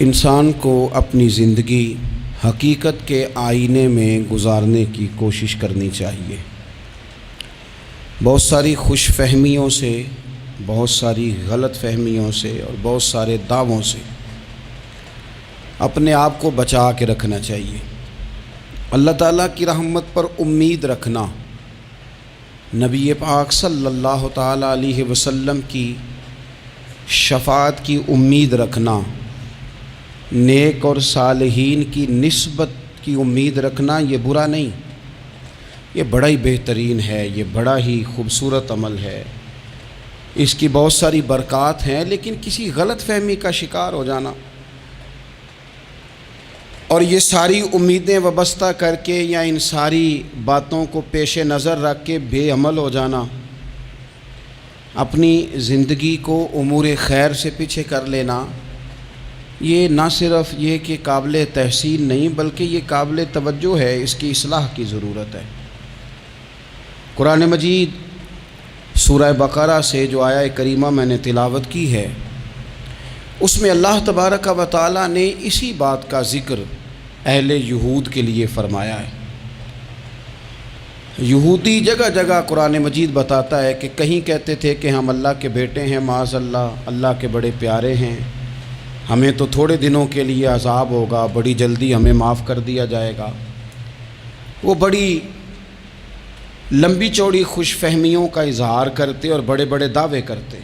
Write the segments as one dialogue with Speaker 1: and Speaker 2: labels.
Speaker 1: انسان کو اپنی زندگی حقیقت کے آئینے میں گزارنے کی کوشش کرنی چاہیے۔ بہت ساری خوش فہمیوں سے، بہت ساری غلط فہمیوں سے اور بہت سارے دعووں سے اپنے آپ کو بچا کے رکھنا چاہیے۔ اللہ تعالیٰ کی رحمت پر امید رکھنا، نبی پاک صلی اللہ تعالیٰ علیہ وسلم کی شفاعت کی امید رکھنا، نیک اور صالحین کی نسبت کی امید رکھنا، یہ برا نہیں، یہ بڑا ہی بہترین ہے، یہ بڑا ہی خوبصورت عمل ہے، اس کی بہت ساری برکات ہیں۔ لیکن کسی غلط فہمی کا شکار ہو جانا اور یہ ساری امیدیں وابستہ کر کے یا ان ساری باتوں کو پیش نظر رکھ کے بے عمل ہو جانا، اپنی زندگی کو امور خیر سے پیچھے کر لینا، یہ نہ صرف یہ کہ قابل تحسین نہیں بلکہ یہ قابل توجہ ہے، اس کی اصلاح کی ضرورت ہے۔ قرآن مجید سورہ بقرہ سے جو آیہ کریمہ میں نے تلاوت کی ہے، اس میں اللہ تبارک و تعالیٰ نے اسی بات کا ذکر اہل یہود کے لیے فرمایا ہے۔ یہودی جگہ جگہ قرآن مجید بتاتا ہے کہ کہیں کہتے تھے کہ ہم اللہ کے بیٹے ہیں، معاذ اللہ، اللہ کے بڑے پیارے ہیں، ہمیں تو تھوڑے دنوں کے لیے عذاب ہوگا، بڑی جلدی ہمیں معاف کر دیا جائے گا۔ وہ بڑی لمبی چوڑی خوش فہمیوں کا اظہار کرتے اور بڑے بڑے دعوے کرتے۔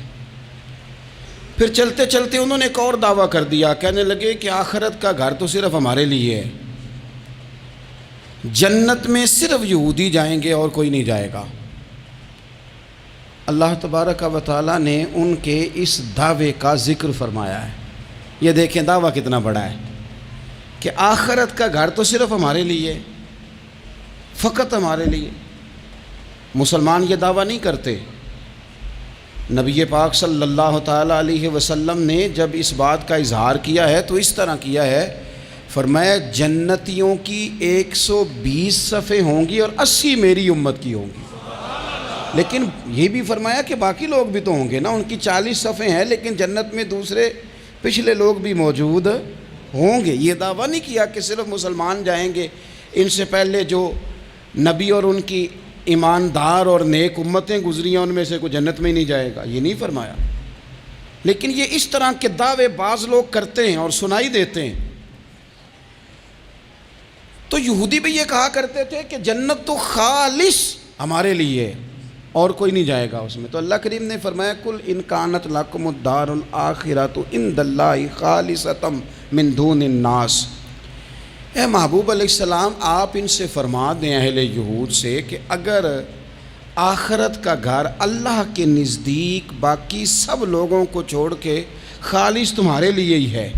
Speaker 1: پھر چلتے چلتے انہوں نے ایک اور دعویٰ کر دیا، کہنے لگے کہ آخرت کا گھر تو صرف ہمارے لیے ہے، جنت میں صرف یہودی جائیں گے اور کوئی نہیں جائے گا۔ اللہ تبارک و تعالیٰ نے ان کے اس دعوے کا ذکر فرمایا ہے۔ یہ دیکھیں دعویٰ کتنا بڑا ہے کہ آخرت کا گھر تو صرف ہمارے لیے، فقط ہمارے لیے۔ مسلمان یہ دعویٰ نہیں کرتے۔ نبی پاک صلی اللہ تعالیٰ علیہ وسلم نے جب اس بات کا اظہار کیا ہے تو اس طرح کیا ہے، فرمایا جنتیوں کی 120 صفیں ہوں گی اور 80 میری امت کی ہوں گی۔ لیکن یہ بھی فرمایا کہ باقی لوگ بھی تو ہوں گے نا، ان کی 40 صفیں ہیں لیکن جنت میں دوسرے پچھلے لوگ بھی موجود ہوں گے۔ یہ دعویٰ نہیں کیا کہ صرف مسلمان جائیں گے، ان سے پہلے جو نبی اور ان کی ایماندار اور نیک امتیں گزری ہیں ان میں سے کوئی جنت میں ہی نہیں جائے گا، یہ نہیں فرمایا۔ لیکن یہ اس طرح کے دعوے بعض لوگ کرتے ہیں اور سنائی دیتے ہیں۔ تو یہودی بھی یہ کہا کرتے تھے کہ جنت تو خالص ہمارے لیے اور کوئی نہیں جائے گا اس میں۔ تو اللہ کریم نے فرمایا کل ان کانت لکم الدار الآخرۃ عند اللہ خالصۃ من دون الناس۔ اے محبوب علیہ السلام، آپ ان سے فرما دیں اہل یہود سے کہ اگر آخرت کا گھر اللہ کے نزدیک باقی سب لوگوں کو چھوڑ کے خالص تمہارے لیے ہی ہے،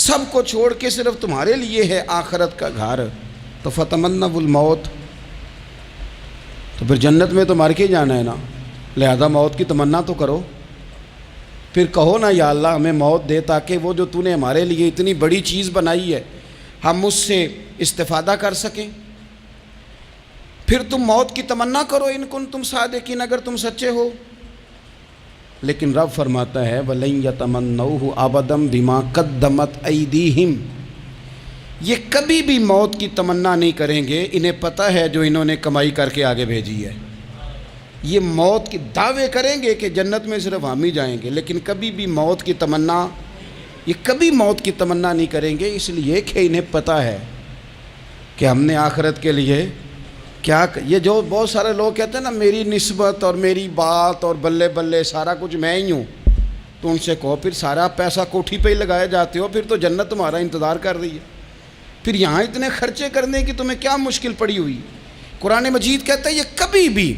Speaker 1: سب کو چھوڑ کے صرف تمہارے لیے ہے آخرت کا گھر، تو فتمنوا الموت، تو پھر جنت میں تو مر کے جانا ہے نا، لہذا موت کی تمنا تو کرو۔ پھر کہو نا یا اللہ ہمیں موت دے تاکہ وہ جو تو نے ہمارے لیے اتنی بڑی چیز بنائی ہے ہم اس سے استفادہ کر سکیں۔ پھر تم موت کی تمنا کرو ان کنتم صادقین، اگر تم سچے ہو۔ لیکن رب فرماتا ہے وَلَن يَتَمَنَّوْهُ أَبَدًا بِمَا قَدَّمَتْ أَيْدِيهِمْ، یہ کبھی بھی موت کی تمنا نہیں کریں گے، انہیں پتہ ہے جو انہوں نے کمائی کر کے آگے بھیجی ہے۔ یہ موت کی دعوے کریں گے کہ جنت میں صرف ہم ہی جائیں گے، لیکن کبھی بھی موت کی تمنا، یہ کبھی موت کی تمنا نہیں کریں گے، اس لیے کہ انہیں پتہ ہے کہ ہم نے آخرت کے لیے کیا۔ یہ جو بہت سارے لوگ کہتے ہیں نا میری نسبت اور میری بات اور بلے بلے سارا کچھ میں ہی ہوں، تو ان سے کہو پھر سارا پیسہ کوٹھی پہ ہی لگائے جاتے ہو، پھر تو جنت تمہارا انتظار کر رہی ہے، پھر یہاں اتنے خرچے کرنے کی تمہیں کیا مشکل پڑی ہوئی۔ قرآن مجید کہتا ہے یہ کبھی بھی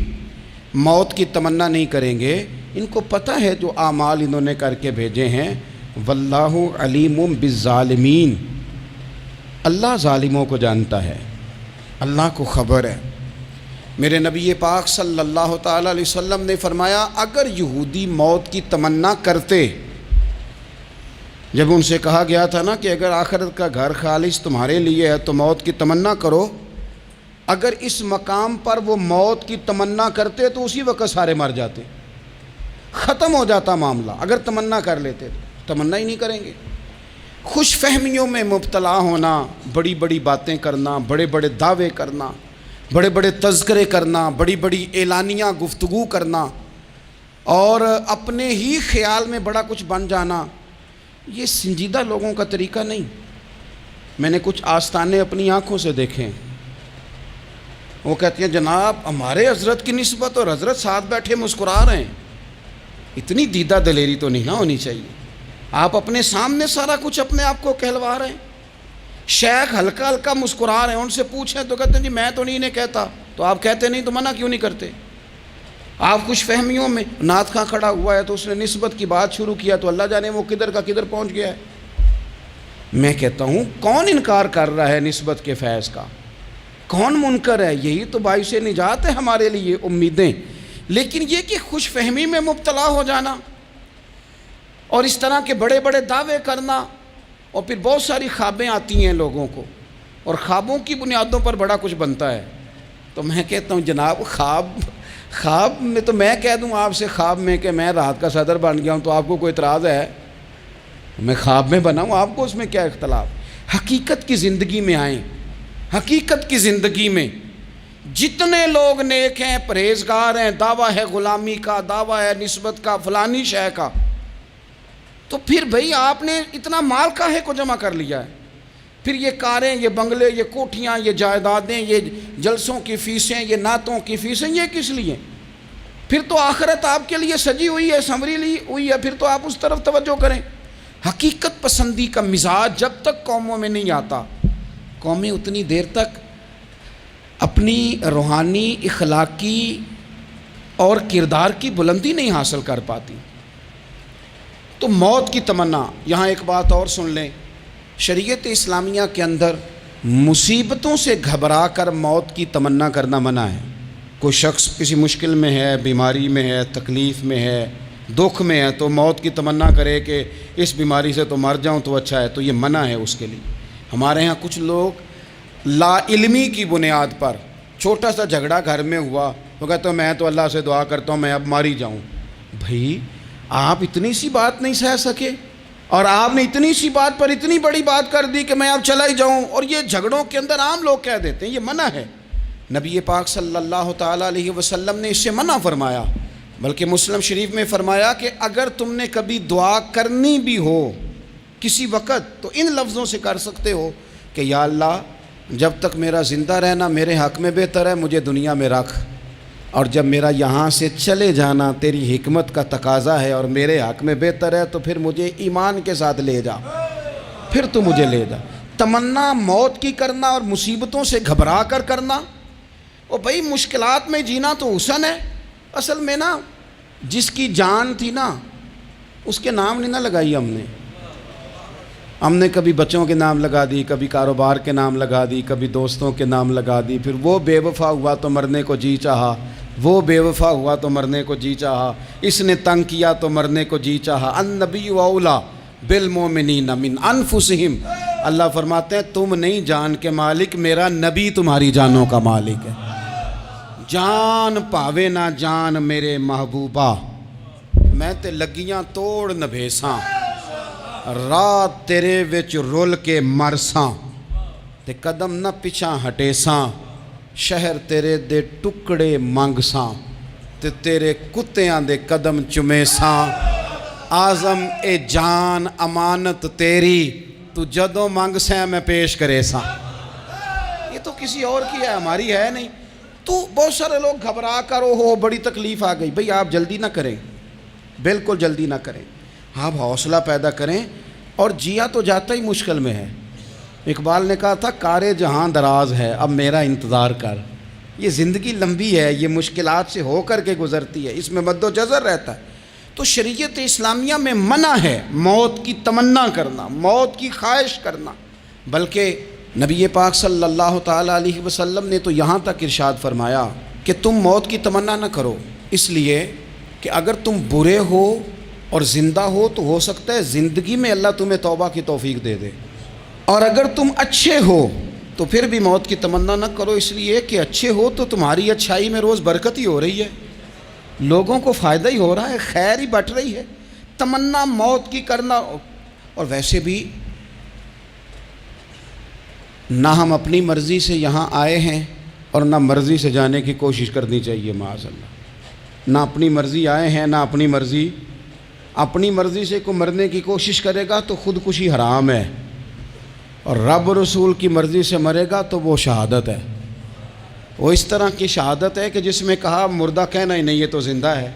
Speaker 1: موت کی تمنا نہیں کریں گے، ان کو پتہ ہے جو اعمال انہوں نے کر کے بھیجے ہیں۔ واللہ علیم بالظالمین، اللہ ظالموں کو جانتا ہے، اللہ کو خبر ہے۔ میرے نبی پاک صلی اللہ تعالیٰ علیہ وسلم نے فرمایا اگر یہودی موت کی تمنا کرتے، جب ان سے کہا گیا تھا نا کہ اگر آخرت کا گھر خالص تمہارے لیے ہے تو موت کی تمنا کرو، اگر اس مقام پر وہ موت کی تمنا کرتے تو اسی وقت سارے مر جاتے، ختم ہو جاتا معاملہ۔ اگر تمنا کر لیتے تو تمنا ہی نہیں کریں گے، خوش فہمیوں میں مبتلا ہونا، بڑی بڑی باتیں کرنا، بڑے بڑے دعوے کرنا، بڑے بڑے تذکرے کرنا، بڑی بڑی اعلانیہ گفتگو کرنا اور اپنے ہی خیال میں بڑا کچھ بن جانا، یہ سنجیدہ لوگوں کا طریقہ نہیں۔ میں نے کچھ آستانے اپنی آنکھوں سے دیکھے، وہ کہتے ہیں جناب ہمارے حضرت کی نسبت اور حضرت ساتھ بیٹھے مسکرا رہے ہیں۔ اتنی دیدہ دلیری تو نہیں نہ ہونی چاہیے، آپ اپنے سامنے سارا کچھ اپنے آپ کو کہلوا رہے ہیں۔ شیخ ہلکا ہلکا مسکرا رہے ہیں، ان سے پوچھیں تو کہتے ہیں جی میں تو نہیں انہیں کہتا، تو آپ کہتے نہیں تو منع کیوں نہیں کرتے؟ آپ خوش فہمیوں میں، نعت خواں کھڑا ہوا ہے تو اس نے نسبت کی بات شروع کیا تو اللہ جانے وہ کدھر کا کدھر پہنچ گیا ہے۔ میں کہتا ہوں کون انکار کر رہا ہے نسبت کے فیض کا؟ کون منکر ہے؟ یہی تو باعث نجات ہے ہمارے لیے امیدیں۔ لیکن یہ کہ خوش فہمی میں مبتلا ہو جانا اور اس طرح کے بڑے بڑے دعوے کرنا، اور پھر بہت ساری خوابیں آتی ہیں لوگوں کو اور خوابوں کی بنیادوں پر بڑا کچھ بنتا ہے۔ تو میں کہتا ہوں جناب خواب میں تو میں کہہ دوں آپ سے خواب میں کہ میں رات کا صدر بن گیا ہوں تو آپ کو کوئی اعتراض ہے؟ میں خواب میں بنا ہوں، آپ کو اس میں کیا اختلاف؟ حقیقت کی زندگی میں آئیں۔ حقیقت کی زندگی میں جتنے لوگ نیک ہیں، پرہیزگار ہیں، دعویٰ ہے غلامی کا، دعویٰ ہے نسبت کا، فلانی شے کا، تو پھر بھئی آپ نے اتنا مال کاہے کو جمع کر لیا ہے؟ پھر یہ کاریں، یہ بنگلے، یہ کوٹھیاں، یہ جائیدادیں، یہ جلسوں کی فیسیں، یہ نعتوں کی فیسیں، یہ کس لیے؟ پھر تو آخرت آپ کے لیے سجی ہوئی ہے، سنوری ہوئی ہے، پھر تو آپ اس طرف توجہ کریں۔ حقیقت پسندی کا مزاج جب تک قوموں میں نہیں آتا، قومیں اتنی دیر تک اپنی روحانی، اخلاقی اور کردار کی بلندی نہیں حاصل کر پاتی۔ تو موت کی تمنا، یہاں ایک بات اور سن لیں، شریعت اسلامیہ کے اندر مصیبتوں سے گھبرا کر موت کی تمنا کرنا منع ہے۔ کوئی شخص کسی مشکل میں ہے، بیماری میں ہے، تکلیف میں ہے، دکھ میں ہے، تو موت کی تمنا کرے کہ اس بیماری سے تو مر جاؤں تو اچھا ہے، تو یہ منع ہے اس کے لیے۔ ہمارے ہاں کچھ لوگ لا علمی کی بنیاد پر چھوٹا سا جھگڑا گھر میں ہوا تو کہتے ہیں میں تو اللہ سے دعا کرتا ہوں میں اب مر ہی جاؤں۔ بھائی آپ اتنی سی بات نہیں سہ سکے اور آپ نے اتنی سی بات پر اتنی بڑی بات کر دی کہ میں اب چلا ہی جاؤں، اور یہ جھگڑوں کے اندر عام لوگ کہہ دیتے ہیں، یہ منع ہے۔ نبی پاک صلی اللہ تعالیٰ علیہ وسلم نے اس سے منع فرمایا، بلکہ مسلم شریف میں فرمایا کہ اگر تم نے کبھی دعا کرنی بھی ہو کسی وقت تو ان لفظوں سے کر سکتے ہو کہ یا اللہ جب تک میرا زندہ رہنا میرے حق میں بہتر ہے، مجھے دنیا میں رکھ، اور جب میرا یہاں سے چلے جانا تیری حکمت کا تقاضا ہے اور میرے حق میں بہتر ہے تو پھر مجھے ایمان کے ساتھ لے جا، پھر تو مجھے لے جا۔ تمنا موت کی کرنا اور مصیبتوں سے گھبرا کر کرنا، اور بھائی مشکلات میں جینا تو حسن ہے۔ اصل میں نا جس کی جان تھی نا اس کے نام نہیں نہ لگائی ہم نے کبھی بچوں کے نام لگا دی، کبھی کاروبار کے نام لگا دی، کبھی دوستوں کے نام لگا دی، پھر وہ بے وفا ہوا تو مرنے کو جی چاہا، وہ بے وفا ہوا تو مرنے کو جی چاہا، اس نے تنگ کیا تو مرنے کو جی چاہا۔ النبی اولیٰ بالمؤمنین من انفسہم، اللہ فرماتے ہیں تم نہیں جان کے مالک، میرا نبی تمہاری جانوں کا مالک ہے۔ جان پاوے نہ جان میرے محبوبہ، میں تے لگیاں توڑ نہ بھیساں، رات تیرے وچ رول کے مرساں، تے قدم نہ پچھاں ہٹیساں، شہر تیرے دے ٹکڑے منگساں، تے تیرے کتیاں دے قدم چمیساں، آزم اے جان امانت تیری، تو جدوں منگساں میں پیش کرے ساں۔ یہ تو کسی اور کی ہے، ہماری ہے نہیں۔ تو بہت سارے لوگ گھبرا کر ہو بڑی تکلیف آ گئی، بھئی آپ جلدی نہ کریں، بالکل جلدی نہ کریں، آپ حوصلہ پیدا کریں، اور جیا تو جاتا ہی مشکل میں ہے۔ اقبال نے کہا تھا کار جہاں دراز ہے اب میرا انتظار کر، یہ زندگی لمبی ہے، یہ مشکلات سے ہو کر کے گزرتی ہے، اس میں مد و جزر رہتا ہے۔ تو شریعت اسلامیہ میں منع ہے موت کی تمنا کرنا، موت کی خواہش کرنا، بلکہ نبی پاک صلی اللہ تعالیٰ علیہ وسلم نے تو یہاں تک ارشاد فرمایا کہ تم موت کی تمنا نہ کرو، اس لیے کہ اگر تم برے ہو اور زندہ ہو تو ہو سکتا ہے زندگی میں اللہ تمہیں توبہ کی توفیق دے دے، اور اگر تم اچھے ہو تو پھر بھی موت کی تمنا نہ کرو، اس لیے کہ اچھے ہو تو تمہاری اچھائی میں روز برکت ہی ہو رہی ہے، لوگوں کو فائدہ ہی ہو رہا ہے، خیر ہی بٹ رہی ہے۔ تمنا موت کی کرنا، اور ویسے بھی نہ ہم اپنی مرضی سے یہاں آئے ہیں اور نہ مرضی سے جانے کی کوشش کرنی چاہیے معاذ اللہ۔ نہ اپنی مرضی آئے ہیں نہ اپنی مرضی سے کوئی مرنے کی کوشش کرے گا تو خودکشی حرام ہے، اور رب رسول کی مرضی سے مرے گا تو وہ شہادت ہے۔ وہ اس طرح کی شہادت ہے کہ جس میں کہا مردہ کہنا ہی نہیں، یہ تو زندہ ہے،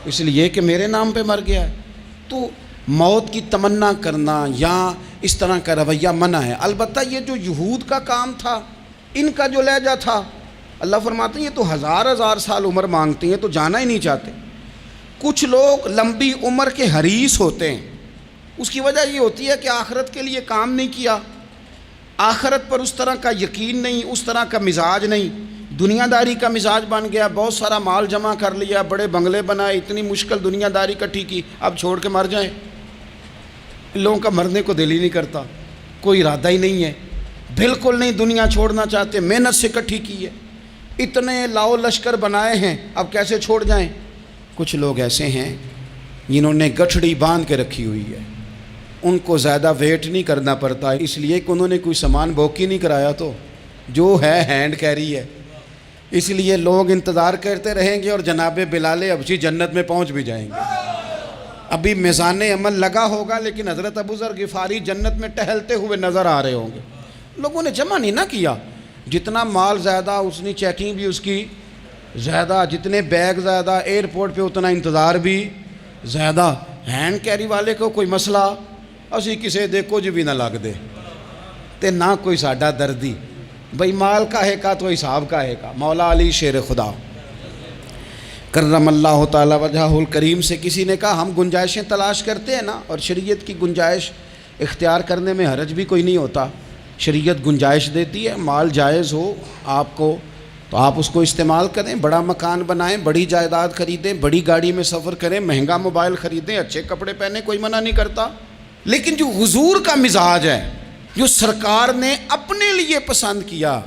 Speaker 1: اس لیے کہ میرے نام پہ مر گیا ہے۔ تو موت کی تمنا کرنا یا اس طرح کا رویہ منع ہے۔ البتہ یہ جو یہود کا کام تھا، ان کا جو لہجہ تھا، اللہ فرماتے ہیں یہ تو ہزار سال عمر مانگتی ہیں تو جانا ہی نہیں چاہتے۔ کچھ لوگ لمبی عمر کے حریص ہوتے ہیں، اس کی وجہ یہ ہوتی ہے کہ آخرت کے لیے کام نہیں کیا، آخرت پر اس طرح کا یقین نہیں، اس طرح کا مزاج نہیں، دنیا داری کا مزاج بن گیا، بہت سارا مال جمع کر لیا، بڑے بنگلے بنائے، اتنی مشکل دنیا داری کٹھی کی، اب چھوڑ کے مر جائیں۔ ان لوگوں کا مرنے کو دل ہی نہیں کرتا، کوئی ارادہ ہی نہیں ہے، بالکل نہیں دنیا چھوڑنا چاہتے، محنت سے کٹھی کی ہے، اتنے لاؤ لشکر بنائے ہیں، اب کیسے چھوڑ جائیں۔ کچھ لوگ ایسے ہیں جنہوں نے گٹھڑی باندھ کے رکھی ہوئی ہے، ان کو زیادہ ویٹ نہیں کرنا پڑتا، اس لیے کہ انہوں نے کوئی سامان بوکی نہیں کرایا، تو جو ہے ہینڈ کیری ہے، اس لیے لوگ انتظار کرتے رہیں گے اور جناب بلال حبشی جنت میں پہنچ بھی جائیں گے۔ ابھی میزان عمل لگا ہوگا لیکن حضرت ابو ذر غفاری جنت میں ٹہلتے ہوئے نظر آ رہے ہوں گے۔ لوگوں نے جمع نہیں نہ کیا، جتنا مال زیادہ اتنی چیکنگ بھی اس کی زیادہ، جتنے بیگ زیادہ، ایئرپورٹ پہ اتنا انتظار بھی زیادہ۔ ہینڈ کیری والے کو کوئی مسئلہ اسی کسے دے کچھ بھی نہ لگ دے تے نہ کوئی ساڈا دردی، بھئی مال کا ہے کا تو حساب کا ہے کا۔ مولا علی شیر خدا کرم اللہ تعالی وجہہ الکریم سے کسی نے کہا ہم گنجائشیں تلاش کرتے ہیں نا، اور شریعت کی گنجائش اختیار کرنے میں حرج بھی کوئی نہیں ہوتا، شریعت گنجائش دیتی ہے، مال جائز ہو آپ کو تو آپ اس کو استعمال کریں، بڑا مکان بنائیں، بڑی جائیداد خریدیں، بڑی گاڑی میں سفر کریں، مہنگا موبائل خریدیں، اچھے کپڑے پہنیں، کوئی منع نہیں کرتا۔ لیکن جو حضور کا مزاج ہے، جو سرکار نے اپنے لیے پسند کیا،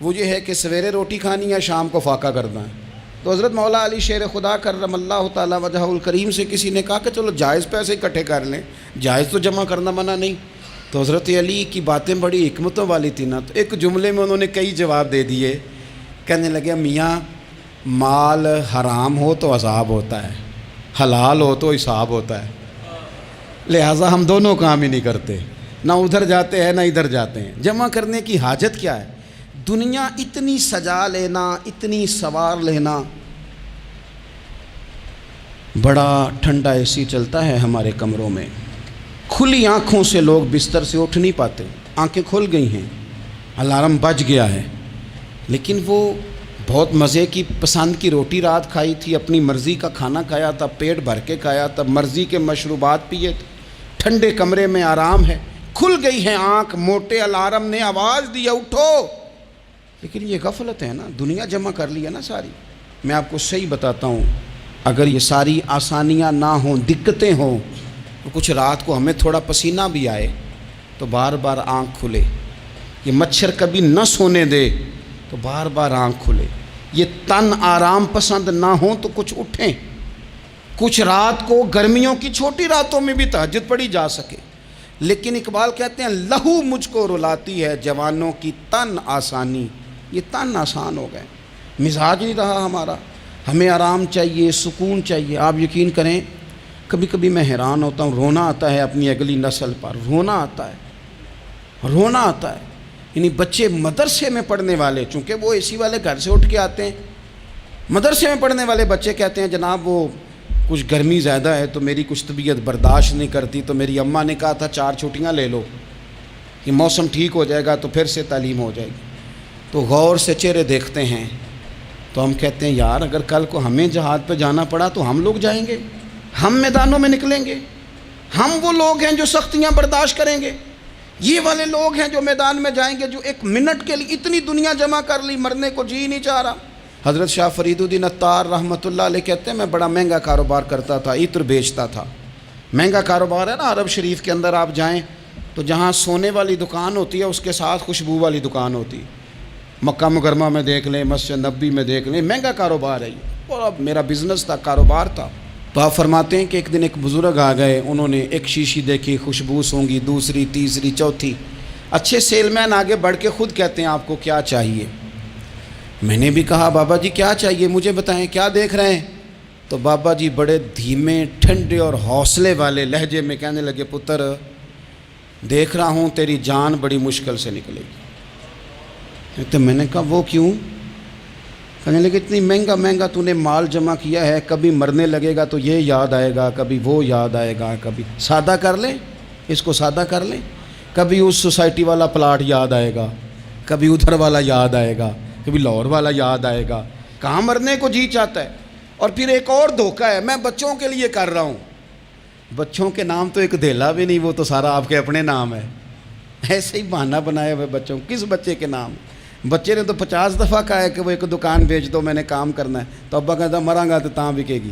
Speaker 1: وہ یہ ہے کہ سویرے روٹی کھانی ہے، شام کو فاقہ کرنا ہے۔ تو حضرت مولا علی شیر خدا کرم اللہ تعالی وجہہ الکریم سے کسی نے کہا کہ چلو جائز پیسے اکٹھے کر لیں، جائز تو جمع کرنا منع نہیں۔ تو حضرت علی کی باتیں بڑی حکمتوں والی تھی نا، تو ایک جملے میں انہوں نے کئی جواب دے دیے۔ کہنے لگے میاں مال حرام ہو تو عذاب ہوتا ہے، حلال ہو تو حساب ہوتا ہے، لہٰذا ہم دونوں کام ہی نہیں کرتے، نہ ادھر جاتے ہیں نہ ادھر جاتے ہیں۔ جمع کرنے کی حاجت کیا ہے؟ دنیا اتنی سجا لینا، اتنی سوار لینا، بڑا ٹھنڈا اے سی چلتا ہے ہمارے کمروں میں، کھلی آنکھوں سے لوگ بستر سے اٹھ نہیں پاتے، آنکھیں کھل گئی ہیں، الارم بج گیا ہے، لیکن وہ بہت مزے کی پسند کی روٹی رات کھائی تھی، اپنی مرضی کا کھانا کھایا تھا، پیٹ بھر کے کھایا تھا، مرضی کے مشروبات پیے تھے، ٹھنڈے کمرے میں آرام ہے، کھل گئی ہے آنکھ، موٹے الارم نے آواز دیا اٹھو، لیکن یہ غفلت ہے نا، دنیا جمع کر لی ہے نا ساری۔ میں آپ کو صحیح بتاتا ہوں، اگر یہ ساری آسانیاں نہ ہوں، دقتیں ہوں، تو کچھ رات کو ہمیں تھوڑا پسینہ بھی آئے تو بار بار آنکھ کھلے، یہ مچھر کبھی نہ سونے دے تو بار بار آنکھ کھلے، یہ تن آرام پسند نہ ہوں تو کچھ اٹھیں، کچھ رات کو گرمیوں کی چھوٹی راتوں میں بھی تہجد پڑھی جا سکے۔ لیکن اقبال کہتے ہیں لہو مجھ کو رلاتی ہے جوانوں کی تن آسانی، یہ تن آسان ہو گئے، مزاج نہیں رہا ہمارا، ہمیں آرام چاہیے، سکون چاہیے۔ آپ یقین کریں کبھی کبھی میں حیران ہوتا ہوں، رونا آتا ہے اپنی اگلی نسل پر، رونا آتا ہے، یعنی بچے مدرسے میں پڑھنے والے، چونکہ وہ اے سی والے گھر سے اٹھ کے آتے ہیں، مدرسے میں پڑھنے والے بچے کہتے ہیں جناب وہ کچھ گرمی زیادہ ہے تو میری کچھ طبیعت برداشت نہیں کرتی، تو میری اماں نے کہا تھا 4 چھٹیاں لے لو، یہ موسم ٹھیک ہو جائے گا تو پھر سے تعلیم ہو جائے گی۔ تو غور سے چہرے دیکھتے ہیں تو ہم کہتے ہیں یار اگر کل کو ہمیں جہاد پہ جانا پڑا تو ہم لوگ جائیں گے، ہم میدانوں میں نکلیں گے، ہم وہ لوگ ہیں جو سختیاں برداشت کریں گے، یہ والے لوگ ہیں جو میدان میں جائیں گے جو 1 منٹ کے لیے اتنی دنیا جمع کر لی، مرنے کو جی نہیں چاہ رہا۔ حضرت شاہ فرید الدین عطار رحمۃ اللہ علیہ کہتے ہیں میں بڑا مہنگا کاروبار کرتا تھا، عطر بیچتا تھا، مہنگا کاروبار ہے نا، عرب شریف کے اندر آپ جائیں تو جہاں سونے والی دکان ہوتی ہے اس کے ساتھ خوشبو والی دکان ہوتی ہے، مکہ مکرمہ میں دیکھ لیں، مسجد نبوی میں دیکھ لیں، مہنگا کاروبار ہے یہ، اور اب میرا بزنس تھا، کاروبار تھا۔ تو آپ فرماتے ہیں کہ ایک دن ایک بزرگ آ گئے، انہوں نے ایک شیشی دیکھی، خوشبو سونگی، دوسری، تیسری، چوتھی، اچھے سیل مین آگے بڑھ کے خود کہتے ہیں آپ کو کیا چاہیے. میں نے بھی کہا بابا جی کیا چاہیے مجھے بتائیں, کیا دیکھ رہے ہیں؟ تو بابا جی بڑے دھیمے ٹھنڈے اور حوصلے والے لہجے میں کہنے لگے, پتر دیکھ رہا ہوں تیری جان بڑی مشکل سے نکلے گی. تو میں نے کہا وہ کیوں؟ کہنے لگے اتنی مہنگا تو نے مال جمع کیا ہے, کبھی مرنے لگے گا تو یہ یاد آئے گا, کبھی وہ یاد آئے گا, کبھی سادہ کر لیں اس کو سادہ کر لیں, کبھی اس سوسائٹی والا پلاٹ یاد آئے گا, کبھی ادھر والا یاد آئے گا, کبھی لاہور والا یاد آئے گا. کہاں مرنے کو جی چاہتا ہے. اور پھر ایک اور دھوکہ ہے, میں بچوں کے لیے کر رہا ہوں. بچوں کے نام تو ایک دھیلا بھی نہیں, وہ تو سارا آپ کے اپنے نام ہے. ایسے ہی بہانہ بنایا ہوئے بچوں, کس بچے کے نام؟ بچے نے تو 50 دفعہ کہا ہے کہ وہ ایک دکان بیچ دو, میں نے کام کرنا ہے. تو ابا کہتا مراں گا تو تاں بکے گی.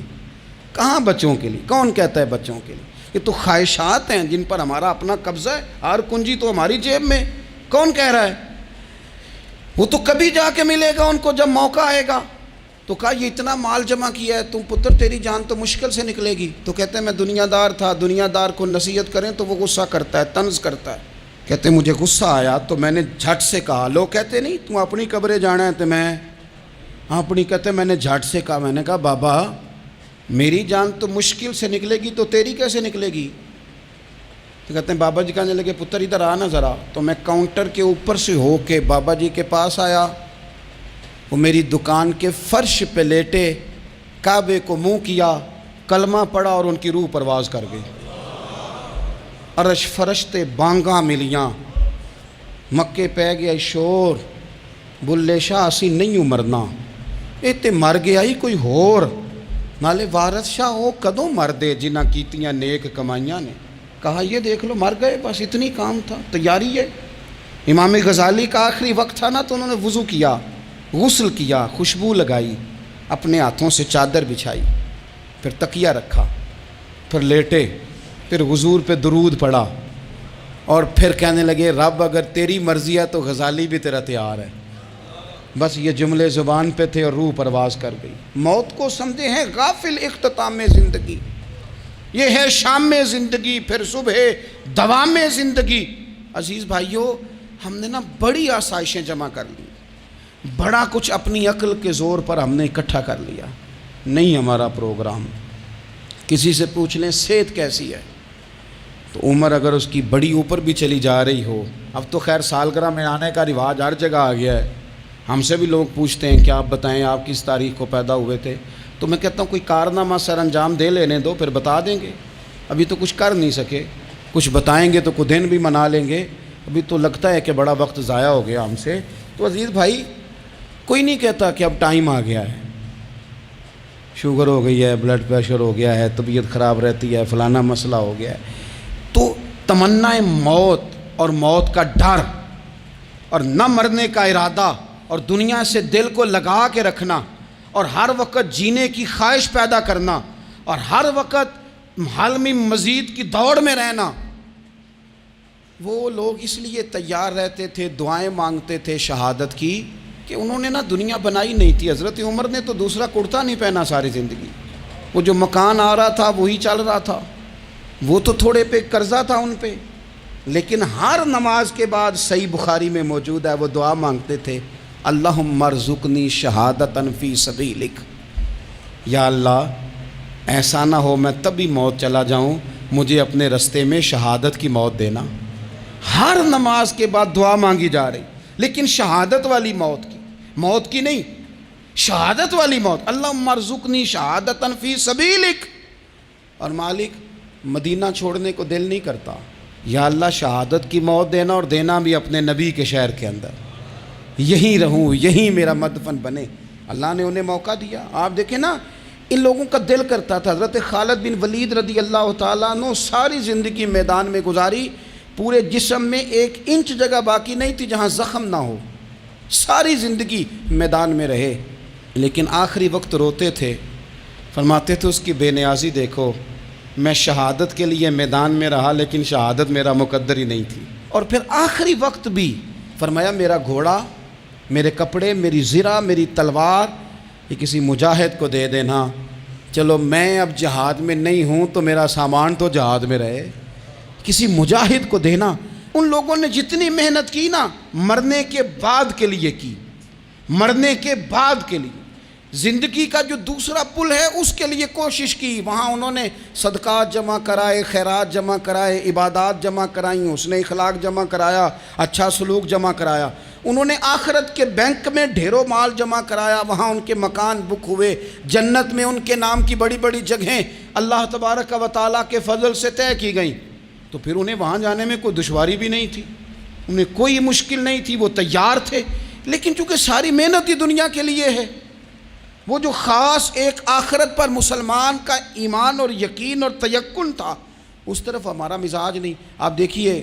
Speaker 1: کہاں بچوں کے لیے؟ کون کہتا ہے بچوں کے لیے؟ یہ تو خواہشات ہیں جن پر ہمارا اپنا قبضہ ہے, ہر کنجی تو ہماری جیب میں. کون کہہ رہا ہے؟ وہ تو کبھی جا کے ملے گا ان کو جب موقع آئے گا. تو کہا یہ اتنا مال جمع کیا ہے, تم پتر تیری جان تو مشکل سے نکلے گی. تو کہتے ہیں میں دنیا دار تھا, دنیا دار کو نصیحت کریں تو وہ غصہ کرتا ہے, طنز کرتا ہے. کہتے ہیں مجھے غصہ آیا تو میں نے جھٹ سے کہا, لوگ کہتے نہیں تم اپنی قبریں جانا ہے تو میں اپنی, کہتے میں نے جھٹ سے کہا, میں نے کہا بابا میری جان تو مشکل سے نکلے گی تو تیری کیسے نکلے گی؟ تو کہتے ہیں بابا جی کہنے لگے پتر ادھر آنا ذرا. تو میں کاؤنٹر کے اوپر سے ہو کے بابا جی کے پاس آیا. وہ میری دکان کے فرش پہ لیٹے, کعبے کو منہ کیا, کلمہ پڑھا اور ان کی روح پرواز کر گئی. عرش فرشتے بانگاں ملیاں, مکے پہ گیا شور, بلے شاہ اسی نہیں ہوں مرنا, اے تے مر گیا ہی کوئی ہور, نالے وارث شاہ وہ کدوں مر دے جنہ کیتیاں نیک کمائیاں نے. کہا یہ دیکھ لو مر گئے, بس اتنی کام تھا, تیاری ہے. امام غزالی کا آخری وقت تھا نا, تو انہوں نے وضو کیا, غسل کیا, خوشبو لگائی, اپنے ہاتھوں سے چادر بچھائی, پھر تکیہ رکھا, پھر لیٹے, پھر حضور پہ درود پڑھا, اور پھر کہنے لگے رب اگر تیری مرضی ہے تو غزالی بھی تیرا تیار ہے. بس یہ جملے زبان پہ تھے اور روح پرواز کر گئی. موت کو سمجھے ہیں غافل اختتام زندگی, یہ ہے شام زندگی, پھر صبح دوام زندگی. عزیز بھائیو, ہم نے نا بڑی آسائشیں جمع کر لی, بڑا کچھ اپنی عقل کے زور پر ہم نے اکٹھا کر لیا. نہیں ہمارا پروگرام. کسی سے پوچھ لیں صحت کیسی ہے, تو عمر اگر اس کی بڑی اوپر بھی چلی جا رہی ہو, اب تو خیر سالگرہ میں آنے کا رواج ہر جگہ آ گیا ہے, ہم سے بھی لوگ پوچھتے ہیں کہ آپ بتائیں آپ کس تاریخ کو پیدا ہوئے تھے, تو میں کہتا ہوں کوئی کارنامہ سر انجام دے لینے دو, پھر بتا دیں گے. ابھی تو کچھ کر نہیں سکے, کچھ بتائیں گے تو کچھ دن بھی منا لیں گے, ابھی تو لگتا ہے کہ بڑا وقت ضائع ہو گیا ہم سے. تو عزیز بھائی کوئی نہیں کہتا کہ اب ٹائم آ گیا ہے, شوگر ہو گئی ہے, بلڈ پریشر ہو گیا ہے, طبیعت خراب رہتی ہے, فلانا مسئلہ ہو گیا ہے. تو تمنا موت اور موت کا ڈر اور نہ مرنے کا ارادہ اور دنیا سے دل کو لگا کے رکھنا اور ہر وقت جینے کی خواہش پیدا کرنا اور ہر وقت حالمی مزید کی دوڑ میں رہنا, وہ لوگ اس لیے تیار رہتے تھے, دعائیں مانگتے تھے شہادت کی, کہ انہوں نے نا دنیا بنائی نہیں تھی. حضرت عمر نے تو دوسرا کرتا نہیں پہنا ساری زندگی, وہ جو مکان آ رہا تھا وہی چل رہا تھا, وہ تو تھوڑے پہ قرضہ تھا ان پہ, لیکن ہر نماز کے بعد صحیح بخاری میں موجود ہے وہ دعا مانگتے تھے, اللہم ارزقنی شہادتاً فی سبیلک, یا اللہ ایسا نہ ہو میں تبھی موت چلا جاؤں, مجھے اپنے رستے میں شہادت کی موت دینا. ہر نماز کے بعد دعا مانگی جا رہی, لیکن شہادت والی موت کی نہیں, شہادت والی موت. اللہم ارزقنی شہادتاً فی سبیلک. اور مالک مدینہ چھوڑنے کو دل نہیں کرتا, یا اللہ شہادت کی موت دینا, اور دینا بھی اپنے نبی کے شہر کے اندر, یہیں رہوں, یہیں میرا مدفن بنے. اللہ نے انہیں موقع دیا. آپ دیکھیں نا ان لوگوں کا دل کرتا تھا. حضرت خالد بن ولید رضی اللہ تعالیٰ عنہ ساری زندگی میدان میں گزاری, پورے جسم میں 1 انچ جگہ باقی نہیں تھی جہاں زخم نہ ہو, ساری زندگی میدان میں رہے, لیکن آخری وقت روتے تھے, فرماتے تھے اس کی بے نیازی دیکھو, میں شہادت کے لیے میدان میں رہا لیکن شہادت میرا مقدر ہی نہیں تھی. اور پھر آخری وقت بھی فرمایا میرا گھوڑا, میرے کپڑے, میری زرہ, میری تلوار یہ کسی مجاہد کو دے دینا, چلو میں اب جہاد میں نہیں ہوں تو میرا سامان تو جہاد میں رہے, کسی مجاہد کو دینا. ان لوگوں نے جتنی محنت کی نا مرنے کے بعد کے لیے کی، مرنے کے بعد کے لیے زندگی کا جو دوسرا پل ہے اس کے لیے کوشش کی، وہاں انہوں نے صدقات جمع کرائے، خیرات جمع کرائے، عبادات جمع کرائیں، حسن اخلاق جمع کرایا، اچھا سلوک جمع کرایا، انہوں نے آخرت کے بینک میں ڈھیروں مال جمع کرایا، وہاں ان کے مکان بک ہوئے، جنت میں ان کے نام کی بڑی بڑی جگہیں اللہ تبارک و تعالیٰ کے فضل سے طے کی گئیں، تو پھر انہیں وہاں جانے میں کوئی دشواری بھی نہیں تھی، انہیں کوئی مشکل نہیں تھی، وہ تیار تھے، لیکن چونکہ ساری محنت ہی دنیا کے لیے ہے، وہ جو خاص ایک آخرت پر مسلمان کا ایمان اور یقین اور تیقن تھا اس طرف ہمارا مزاج نہیں۔ آپ دیکھیے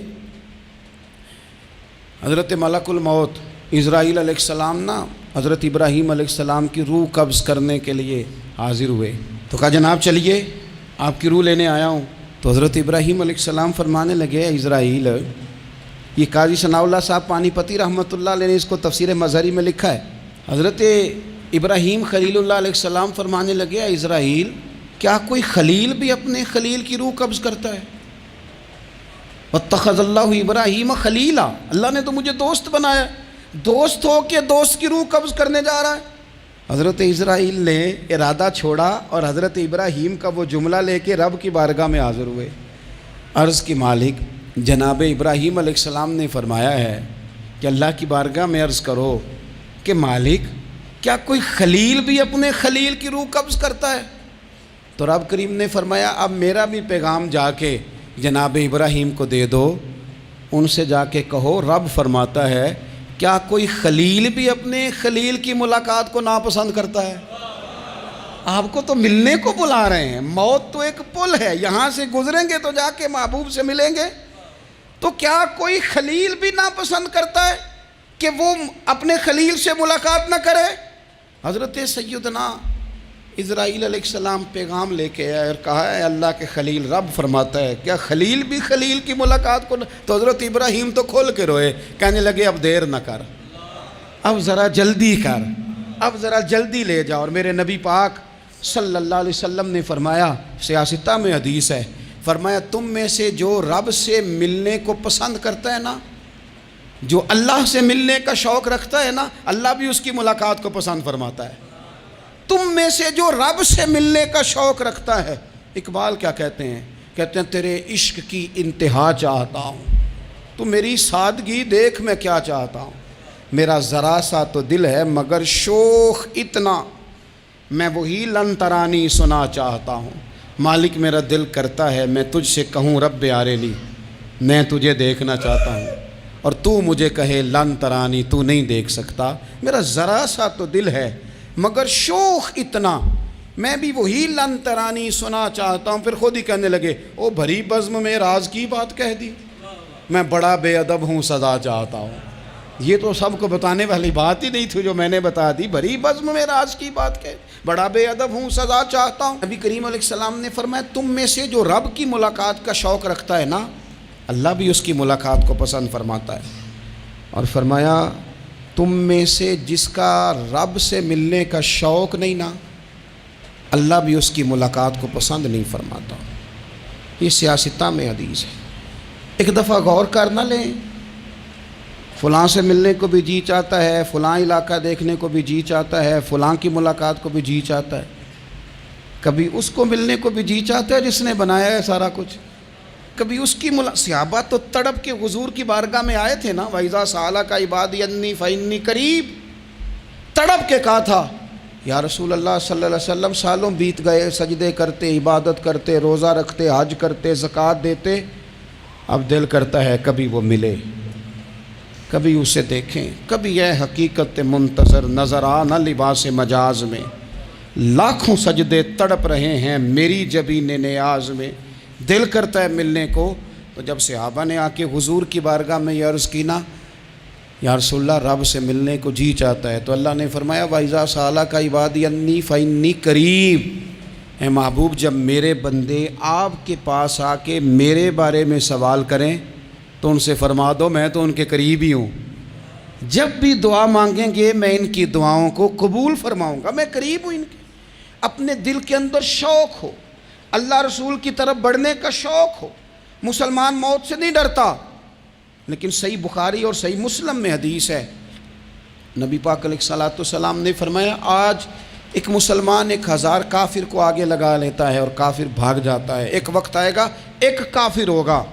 Speaker 1: حضرت ملک الموت اسرائیل علیہ السلام نا حضرت ابراہیم علیہ السلام کی روح قبض کرنے کے لیے حاضر ہوئے، تو کہا جناب چلیے آپ کی روح لینے آیا ہوں، تو حضرت ابراہیم علیہ السلام فرمانے لگے اسرائیل، یہ قاضی ثناء اللہ صاحب پانی پتی رحمۃ اللہ علیہ نے اس کو تفسیر مظہری میں لکھا ہے، حضرت ابراہیم خلیل اللہ علیہ السلام فرمانے لگے اسرائیل کیا کوئی خلیل بھی اپنے خلیل کی روح قبض کرتا ہے؟ واتخذ اللہ ابراہیم خلیلا، اللہ نے تو مجھے دوست بنایا، دوست ہو کے دوست کی روح قبض کرنے جا رہا ہے۔ حضرت اسرائیل نے ارادہ چھوڑا اور حضرت ابراہیم کا وہ جملہ لے کے رب کی بارگاہ میں حاضر ہوئے، عرض کی مالک جناب ابراہیم علیہ السلام نے فرمایا ہے کہ اللہ کی بارگاہ میں عرض کرو کہ مالک کیا کوئی خلیل بھی اپنے خلیل کی روح قبض کرتا ہے؟ تو رب کریم نے فرمایا اب میرا بھی پیغام جا کے جناب ابراہیم کو دے دو، ان سے جا کے کہو رب فرماتا ہے کیا کوئی خلیل بھی اپنے خلیل کی ملاقات کو ناپسند کرتا ہے؟ آپ کو تو ملنے کو بلا رہے ہیں، موت تو ایک پل ہے، یہاں سے گزریں گے تو جا کے محبوب سے ملیں گے، تو کیا کوئی خلیل بھی ناپسند کرتا ہے کہ وہ اپنے خلیل سے ملاقات نہ کرے؟ حضرت سیدنا اسرائیل علیہ السلام پیغام لے کے آئے اور کہا ہے اللہ کے خلیل رب فرماتا ہے کیا خلیل بھی خلیل کی ملاقات کو تو حضرت ابراہیم تو کھول کے روئے، کہنے لگے اب دیر نہ کر، اب ذرا جلدی کر، اب ذرا جلدی لے جا۔ اور میرے نبی پاک صلی اللہ علیہ وسلم نے فرمایا، سیاستہ میں حدیث ہے، فرمایا تم میں سے جو رب سے ملنے کو پسند کرتا ہے نا، جو اللہ سے ملنے کا شوق رکھتا ہے نا، اللہ بھی اس کی ملاقات کو پسند فرماتا ہے۔ تم میں سے جو رب سے ملنے کا شوق رکھتا ہے، اقبال کیا کہتے ہیں تیرے عشق کی انتہا چاہتا ہوں، تو میری سادگی دیکھ میں کیا چاہتا ہوں، میرا ذرا سا تو دل ہے مگر شوق اتنا، میں وہی لن ترانی سنا چاہتا ہوں، مالک میرا دل کرتا ہے میں تجھ سے کہوں رب آریلی، میں تجھے دیکھنا چاہتا ہوں، اور تو مجھے کہے لن ترانی تو نہیں دیکھ سکتا، میرا ذرا سا تو دل ہے مگر شوق اتنا، میں بھی وہی لن ترانی سنا چاہتا ہوں۔ پھر خود ہی کہنے لگے او بھری بزم میں راز کی بات کہہ دی، میں بڑا بے ادب ہوں سزا چاہتا ہوں۔ یہ تو سب کو بتانے والی بات ہی نہیں تھی جو میں نے بتا دی، بھری بزم میں راز کی بات کہہ، بڑا بے ادب ہوں سزا چاہتا ہوں۔ نبی کریم علیہ السلام نے فرمایا تم میں سے جو رب کی ملاقات کا شوق رکھتا ہے نا، اللہ بھی اس کی ملاقات کو پسند فرماتا ہے۔ اور فرمایا تم میں سے جس کا رب سے ملنے کا شوق نہیں نا، اللہ بھی اس کی ملاقات کو پسند نہیں فرماتا۔ یہ سیاستہ میں حدیث ہے، ایک دفعہ غور کر نہ لیں، فلاں سے ملنے کو بھی جی چاہتا ہے، فلاں علاقہ دیکھنے کو بھی جی چاہتا ہے، فلاں کی ملاقات کو بھی جی چاہتا ہے، کبھی اس کو ملنے کو بھی جی چاہتا ہے جس نے بنایا ہے سارا کچھ، کبھی اس کی صحابہ تو تڑپ کے حضور کی بارگاہ میں آئے تھے نا، وَإِذَا سَأَلَكَ عِبَادِي عَنِّي فَإِنِّي قَرِيبٌ، تڑپ کے کہا تھا یا رسول اللہ صلی اللہ علیہ وسلم سالوں بیت گئے، سجدے کرتے، عبادت کرتے، روزہ رکھتے، حج کرتے، زکوٰۃ دیتے، اب دل کرتا ہے کبھی وہ ملے، کبھی اسے دیکھیں، کبھی یہ حقیقت منتظر نظر آ نہ لباس مجاز میں، لاکھوں سجدے تڑپ رہے ہیں میری جبین نیاز میں، دل کرتا ہے ملنے کو۔ تو جب صحابہ نے آ کے حضور کی بارگاہ میں یہ عرض کی نا یا رسول اللہ رب سے ملنے کو جی چاہتا ہے، تو اللہ نے فرمایا وَإِذَا سَأَلَكَ عِبَادِي عَنِّي فَإِنِّي قَرِيبٌ، اے محبوب جب میرے بندے آپ کے پاس آ کے میرے بارے میں سوال کریں تو ان سے فرما دو میں تو ان کے قریب ہی ہوں، جب بھی دعا مانگیں گے میں ان کی دعاؤں کو قبول فرماؤں گا، میں قریب ہوں ان کے۔ اپنے دل کے اندر شوق ہو، اللہ رسول کی طرف بڑھنے کا شوق ہو، مسلمان موت سے نہیں ڈرتا، لیکن صحیح بخاری اور صحیح مسلم میں حدیث ہے، نبی پاک علیہ الصلوۃ والسلام نے فرمایا آج ایک مسلمان 1000 کافر کو آگے لگا لیتا ہے اور کافر بھاگ جاتا ہے، ایک وقت آئے گا ایک کافر ہوگا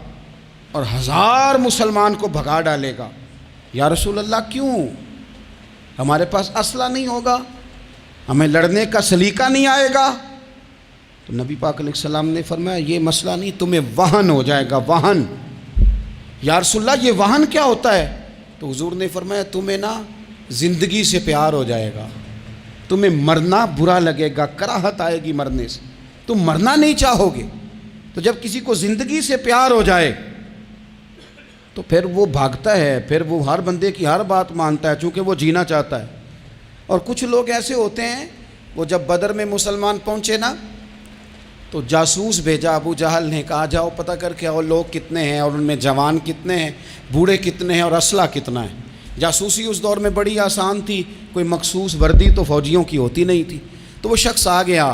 Speaker 1: اور 1000 مسلمان کو بھگا ڈالے گا۔ یا رسول اللہ کیوں؟ ہمارے پاس اسلحہ نہیں ہوگا، ہمیں لڑنے کا سلیقہ نہیں آئے گا؟ تو نبی پاک علیہ السلام نے فرمایا یہ مسئلہ نہیں، تمہیں وہن ہو جائے گا، وہن۔ یا رسول اللہ یہ وہن کیا ہوتا ہے؟ تو حضور نے فرمایا تمہیں نا زندگی سے پیار ہو جائے گا، تمہیں مرنا برا لگے گا، کراہت آئے گی مرنے سے، تم مرنا نہیں چاہو گے۔ تو جب کسی کو زندگی سے پیار ہو جائے تو پھر وہ بھاگتا ہے، پھر وہ ہر بندے کی ہر بات مانتا ہے چونکہ وہ جینا چاہتا ہے۔ اور کچھ لوگ ایسے ہوتے ہیں، وہ جب بدر میں مسلمان پہنچے نا تو جاسوس بھیجا ابو جہل نے، کہا جاؤ پتہ کر کے آؤ لوگ کتنے ہیں اور ان میں جوان کتنے ہیں، بوڑھے کتنے ہیں اور اسلحہ کتنا ہے۔ جاسوسی اس دور میں بڑی آسان تھی، کوئی مخصوص وردی تو فوجیوں کی ہوتی نہیں تھی۔ تو وہ شخص آ گیا،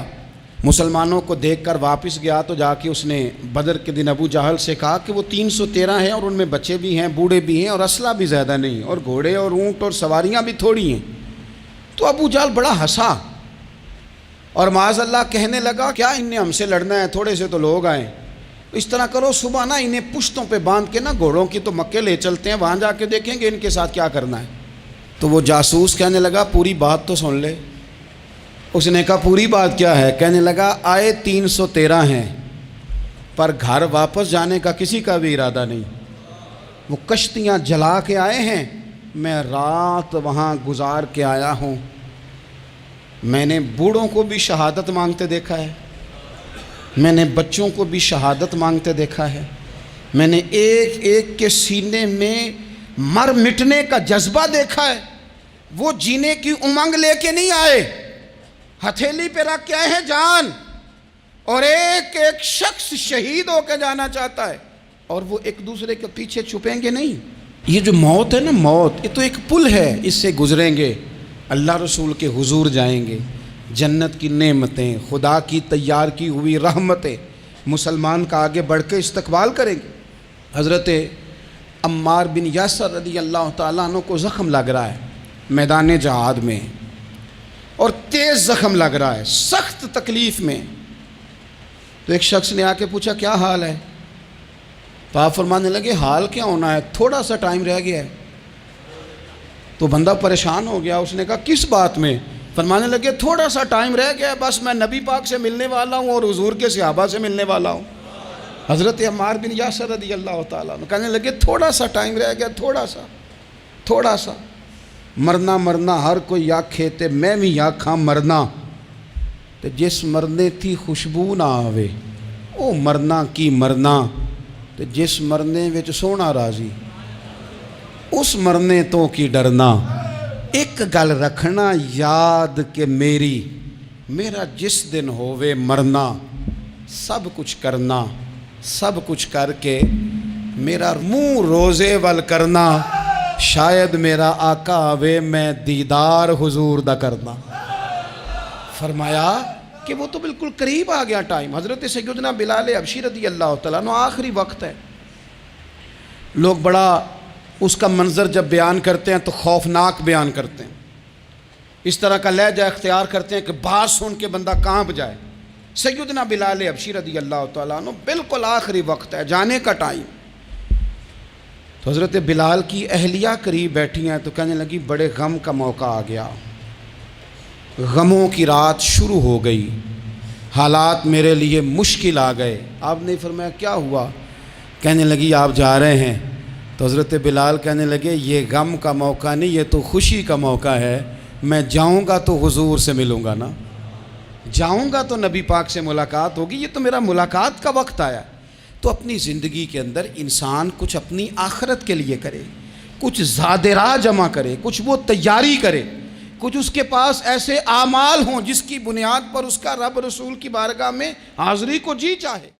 Speaker 1: مسلمانوں کو دیکھ کر واپس گیا تو جا کے اس نے بدر کے دن ابو جہل سے کہا کہ وہ 313 ہیں اور ان میں بچے بھی ہیں، بوڑھے بھی ہیں اور اسلحہ بھی زیادہ نہیں، اور گھوڑے اور اونٹ اور سواریاں بھی تھوڑی ہیں۔ تو ابو جہل بڑا ہنسا اور معاذ اللہ کہنے لگا کیا ان نے ہم سے لڑنا ہے، تھوڑے سے تو لوگ آئیں، اس طرح کرو صبح نا انہیں پشتوں پہ باندھ کے نا گھوڑوں کی تو مکے لے چلتے ہیں، وہاں جا کے دیکھیں گے ان کے ساتھ کیا کرنا ہے۔ تو وہ جاسوس کہنے لگا پوری بات تو سن لے۔ اس نے کہا پوری بات کیا ہے؟ کہنے لگا آئے 313 ہیں پر گھر واپس جانے کا کسی کا بھی ارادہ نہیں، وہ کشتیاں جلا کے آئے ہیں، میں رات وہاں گزار کے آیا ہوں۔ میں نے بوڑھوں کو بھی شہادت مانگتے دیکھا ہے، میں نے بچوں کو بھی شہادت مانگتے دیکھا ہے، میں نے ایک ایک کے سینے میں مر مٹنے کا جذبہ دیکھا ہے۔ وہ جینے کی امنگ لے کے نہیں آئے، ہتھیلی پہ رکھ کے آئے ہیں جان، اور ایک ایک شخص شہید ہو کے جانا چاہتا ہے، اور وہ ایک دوسرے کے پیچھے چھپیں گے نہیں۔ یہ جو موت ہے نا، موت یہ تو ایک پل ہے، اس سے گزریں گے، اللہ رسول کے حضور جائیں گے، جنت کی نعمتیں، خدا کی تیار کی ہوئی رحمتیں مسلمان کا آگے بڑھ کے استقبال کریں گے۔ حضرت عمار بن یاسر رضی اللہ تعالیٰ عنہ کو زخم لگ رہا ہے میدان جہاد میں، اور تیز زخم لگ رہا ہے، سخت تکلیف میں۔ تو ایک شخص نے آ کے پوچھا کیا حال ہے؟ تو آپ فرمانے لگے حال کیا ہونا ہے، تھوڑا سا ٹائم رہ گیا ہے۔ تو بندہ پریشان ہو گیا، اس نے کہا کس بات میں؟ فرمانے لگے تھوڑا سا ٹائم رہ گیا ہے، بس میں نبی پاک سے ملنے والا ہوں اور حضور کے صحابہ سے ملنے والا ہوں۔ حضرت عمار بن یاسر رضی اللہ تعالیٰ عنہ کہنے لگے تھوڑا سا ٹائم رہ گیا، تھوڑا سا مرنا مرنا ہر کوئی آکھے تے میں بھی آکھاں مرنا، تے جس مرنے تھی خوشبو نہ آوے او مرنا کی مرنا، تے جس مرنے وچ سونا راضی اس مرنے تو کی ڈرنا۔ ایک گل رکھنا یاد کہ میرا جس دن ہووے مرنا، سب کچھ کرنا، سب کچھ کر کے میرا منہ روزے ول کرنا، شاید میرا آقا آوے میں دیدار حضور دا کرنا۔ فرمایا کہ وہ تو بالکل قریب آ گیا ٹائم۔ حضرت سیدنا بلال حبشی رضی اللہ تعالیٰ عنہ آخری وقت ہے، لوگ بڑا اس کا منظر جب بیان کرتے ہیں تو خوفناک بیان کرتے ہیں، اس طرح کا لہجہ اختیار کرتے ہیں کہ بات سن کے بندہ کانپ جائے۔ سیدنا بلال حبشی رضی اللہ تعالیٰ عنہ بالکل آخری وقت ہے، جانے کا ٹائم۔ تو حضرت بلال کی اہلیہ قریب بیٹھی ہیں تو کہنے لگی بڑے غم کا موقع آ گیا، غموں کی رات شروع ہو گئی، حالات میرے لیے مشکل آ گئے۔ آپ نے فرمایا کیا ہوا؟ کہنے لگی آپ جا رہے ہیں؟ تو حضرت بلال کہنے لگے یہ غم کا موقع نہیں، یہ تو خوشی کا موقع ہے، میں جاؤں گا تو حضور سے ملوں گا نا، جاؤں گا تو نبی پاک سے ملاقات ہوگی، یہ تو میرا ملاقات کا وقت آیا۔ تو اپنی زندگی کے اندر انسان کچھ اپنی آخرت کے لیے کرے، کچھ زاد راہ جمع کرے، کچھ وہ تیاری کرے، کچھ اس کے پاس ایسے اعمال ہوں جس کی بنیاد پر اس کا رب رسول کی بارگاہ میں حاضری کو جی چاہے۔